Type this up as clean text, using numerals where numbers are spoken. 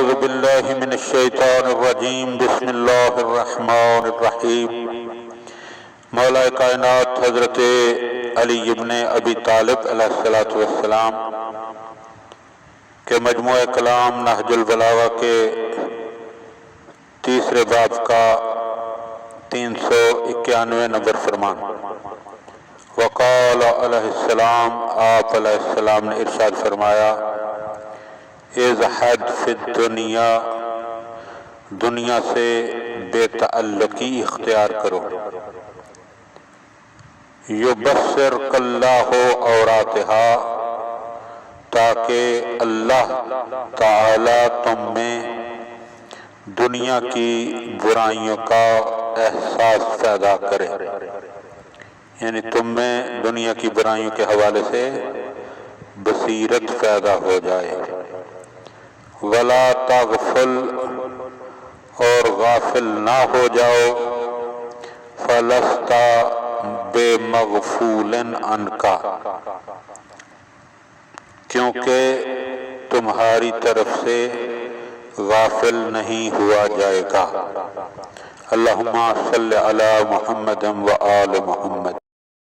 اعوذ باللہ من الشیطان الرجیم بسم اللہ الرحمن الرحیم۔ مولا کائنات حضرت علی ابن ابی طالب علیہ السلام کے مجموعہ کلام نہج البلاغہ کے تیسرے باب کا 391 نمبر فرمان۔ وقال علیہ السلام، آپ علیہ السلام نے ارشاد فرمایا، ازہد فی الدنیا، دنیا سے بے تعلقی اختیار کرو، یبصرک اللہ عوراتہا، تاکہ اللہ تعالی تم میں دنیا کی برائیوں کا احساس پیدا کرے، یعنی تم میں دنیا کی برائیوں کے حوالے سے بصیرت پیدا ہو جائے۔ ولا تغفل، اور غافل نہ ہو جاؤ، فلستا بے مغفول عنکا، کیونکہ تمہاری طرف سے غافل نہیں ہوا جائے گا۔ اللہم صلی علی محمد و آل محمد۔